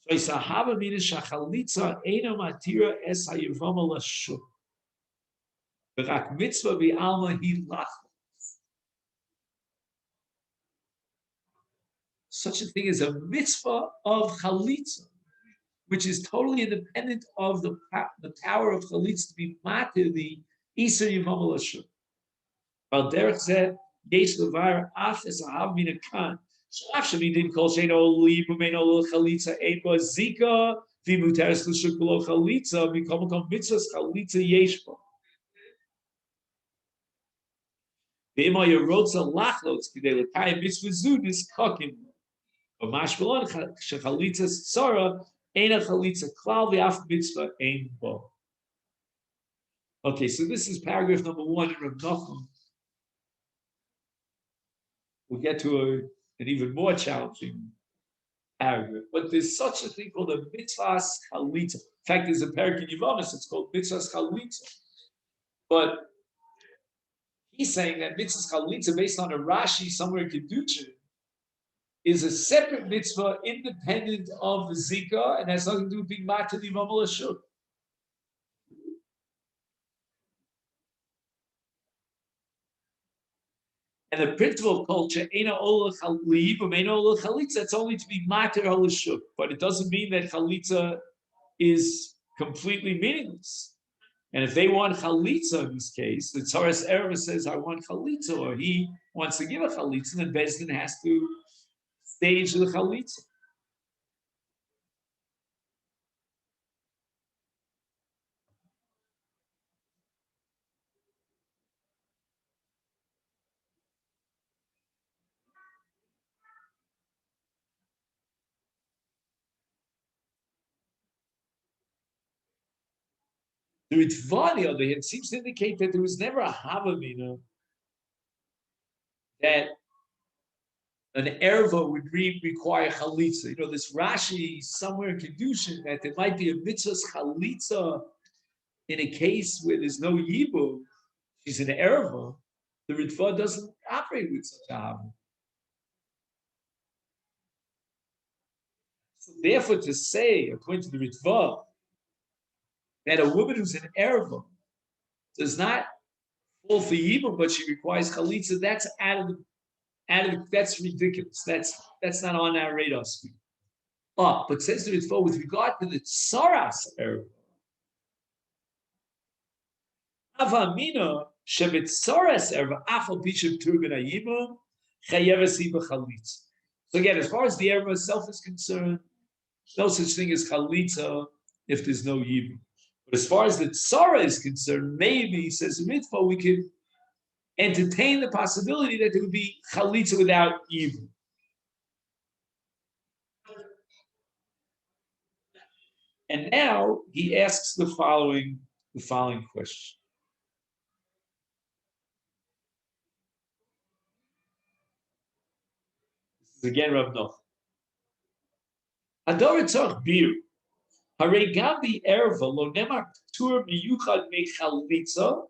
So Isahava mina shachalitza eina matira es hayivama lashuk. V'rak mitzvah v'alma hi lach. Such a thing as a mitzvah of chalitza, which is totally independent of the power of chalitza to be matir the isa yivama lashuk. Al derech zeh yesh levar af es ahav mina kan. Actually, didn't call Shano Li Mumeno Chalitza Ein Ba Zika Vimuteres Lushuk Below Chalitza become mitzvahs Chalitza Yeshba. The Ima Yerotza Lachlots Kidei Lekayim Mitzvah Zud is Kakim. But Mashmalon Shechalitza Sara Eina Chalitza Klal V'Af Mitzvah Ein Ba. Okay, so this is paragraph number 1 in Reb Nachum. We'll get to an even more challenging paragraph. But there's such a thing called a mitzvahs chalitza. In fact, there's a parak in Yevamot, it's called mitzvahs chalitza. But he's saying that mitzvahs chalitza, based on a Rashi somewhere in Kedushin, is a separate mitzvah independent of the zika and has nothing to do with being matir the Yevamot Lashuk. And the principle of culture, it's only to be matir halashuk, but it doesn't mean that chalitza is completely meaningless. And if they want chalitza in this case, the Tzaras Erev says, I want chalitza, or he wants to give a chalitza, then Bezdin has to stage the chalitza. The Ritva, on the other hand, seems to indicate that there was never a Havamina that an erva would require chalitza. This Rashi somewhere in Kedushin that there might be a mitzvah's chalitza in a case where there's no yibum, she's an erva. The Ritva doesn't operate with such a Havamina. So therefore, to say, according to the Ritva, that a woman who's an erva does not fall for yibum, but she requires chalitza, that's that's ridiculous. That's not on our radar screen. But says the Ritva with regard to the tsaras erva, avamina shebet tsaras erva afal bishim turban ayibum chayevasi b'chalitza. So again, as far as the erva itself is concerned, no such thing as chalitza if there's no yibum. But as far as the tzara is concerned, maybe, says the Ritva, we could entertain the possibility that there would be chalitza without yibum. And now he asks the following question. This is again Rav Nachum. Ador tzarich bir. Harei gam the erva lo nemar tur miyuchad mechalitza.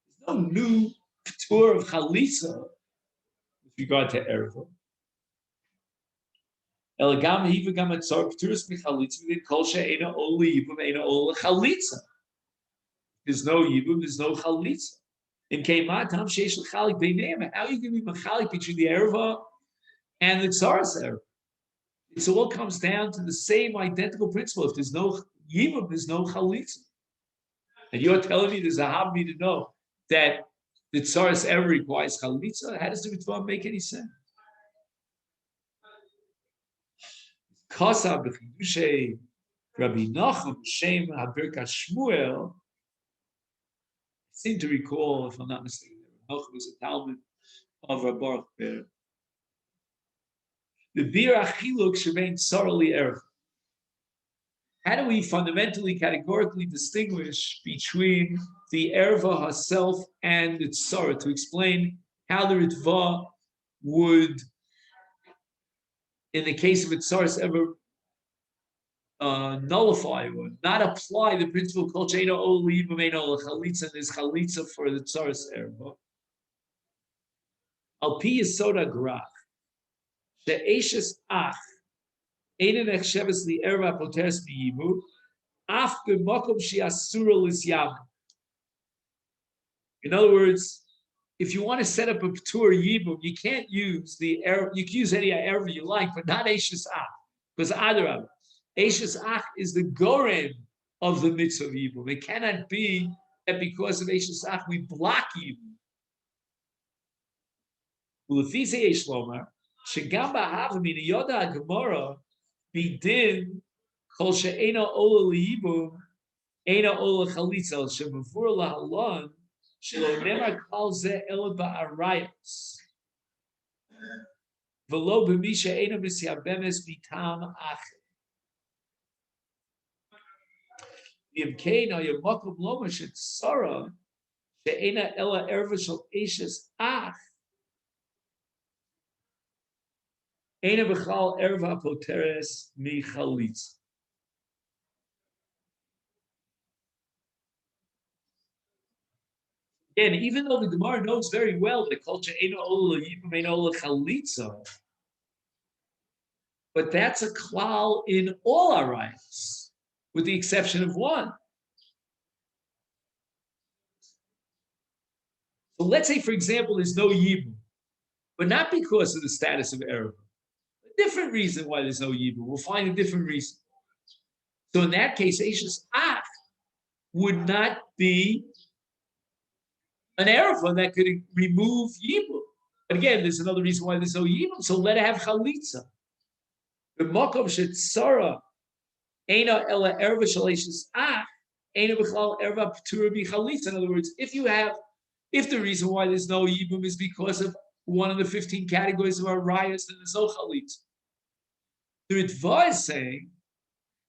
There's no new tour of chalitza with regard to erva. Elagam hiva gam atzar p'turas mechalitza v'din kol she'ena ol yibum ena ol chalitza. There's no yibum, there's no chalitza. In keimat ham sheish l'chalik b'neim. How are you going to be mechalik between the erva and the tzaras erva? It all comes down to the same identical principle. If there's no yibum, there's no chalitza. And you're telling me there's a habmi to know that the tzaras erva requires chalitza? How does the Ritva make any sense? Kasa b'chidushay Rabbi Nachum Shem HaBirkat Shmuel. I seem to recall, if I'm not mistaken, Rabbi Nachum was a Talmud of Rabbi Baruch Ber. The bir achiluk shebein tzara li erva. how do we fundamentally, categorically distinguish between the erva herself and the tzara, to explain how the ritva would, in the case of its ever nullify or not apply the principle kol she'eino ol liyibum eino l'chalitza, and is chalitza for the tsaras erva. Al pi yisod hagrach she'eshes ach eina nechsheves li erva poteres biyibum af b'makom she'asura l'syam. In other words, if you want to set up a p'tur yibum, you can't use the erva. You can use any erva you like, but not eshes ach, because adarab, eshes ach is the gorem of the mitzvah of yibum. It cannot be that because of eshes ach we block yibum. Ulefise yesh lomar shegam ba'havim in yoda gemara bidin kol she'ena ola liyibum ena ola chalitza shemavur lahalon shelo nemar kol ze ela ba'arayos v'lo b'mi she'ena b'syabemes bitam achim. Yimkein al yamakom lomar she'tzara she'ena ela erva shel eshes ach Eina b'chal erva poteres mi chalitza. Again, even though the Gemara knows very well that culture eina ola yibum eina ola chalitza, but that's a klal in all our rights, with the exception of one. So let's say, for example, there's no yibum, but not because of the status of erva. Different reason why there's no yibum. We'll find a different reason. So in that case, eshes ach would not be an erva that could remove yibum. But again, there's another reason why there's no yibum. So let it have chalitza. The makom shetzara eina ela erva shel eshes ach eina b'chal erva p'tura b'chalitza. In other words, if the reason why there's no yibum is because of one of the 15 categories of our rayas, then there's no chalitza. The Ritva is saying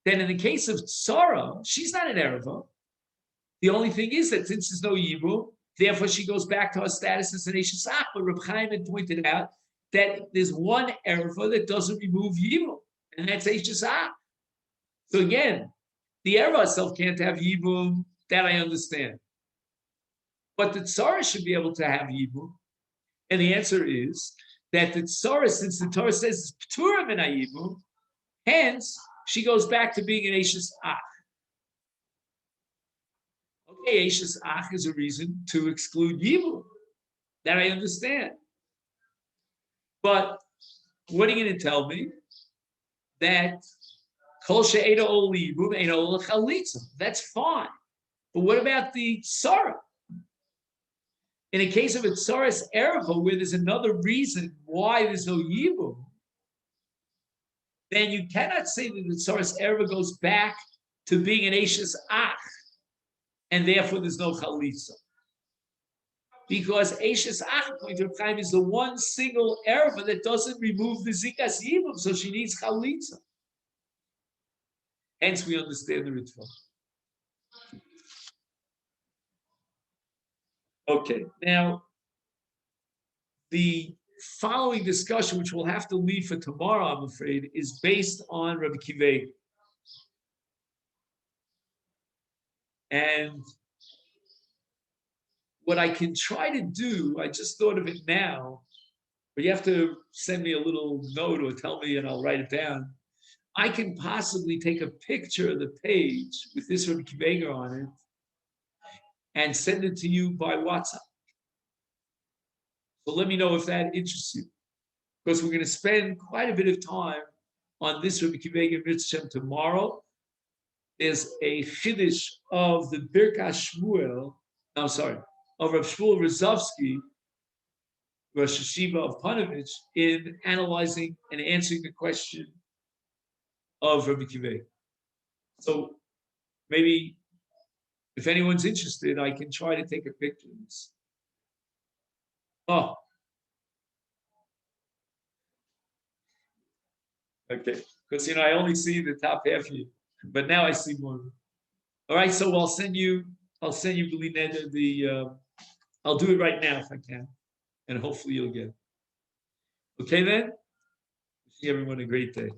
that in the case of Tzara, she's not an erva. The only thing is that since there's no yibum, therefore she goes back to her status as an eshes ach. But Reb Chaim had pointed out that there's one erva that doesn't remove yibum, and that's eshes ach. So again, the erva itself can't have yibum. That I understand. But the Tzara should be able to have yibum. And the answer is that the tzara, since the Torah says it's p'tura min ha'yibum, hence she goes back to being an eshes ach. Okay, eshes ach is a reason to exclude yibum. That I understand. But what are you going to tell me? That kol she'eda ol yibum eina ol chalitza. That's fine. But what about the tzara? In a case of a tsaras erva, where there's another reason why there's no yibum, then you cannot say that the tsaras erva goes back to being an eshes ach, and therefore there's no chalitza. Because eshes ach, according to Reb Chaim, is the one single erva that doesn't remove the zikas yibum, so she needs chalitza. Hence, we understand the Ritva. Okay, now the following discussion, which we'll have to leave for tomorrow, I'm afraid, is based on Rabbi Kiva. And what I can try to do, I just thought of it now, but you have to send me a little note or tell me and I'll write it down. I can possibly take a picture of the page with this Rabbi Kiva on it and send it to you by WhatsApp. So let me know if that interests you, because we're going to spend quite a bit of time on this Rabbi Kiva Mitzvah tomorrow. There's a chiddush of the Birkas Shmuel, of Rav Shmuel Rozovsky, Rosh Hashiva of Panovich, in analyzing and answering the question of Rabbi Kiva. So maybe if anyone's interested, I can try to take a picture of this. Oh. Okay. Because, I only see the top half of you. But now I see more. All right, so I'll send you I'll do it right now if I can, and hopefully you'll get it. Okay then. See everyone a great day.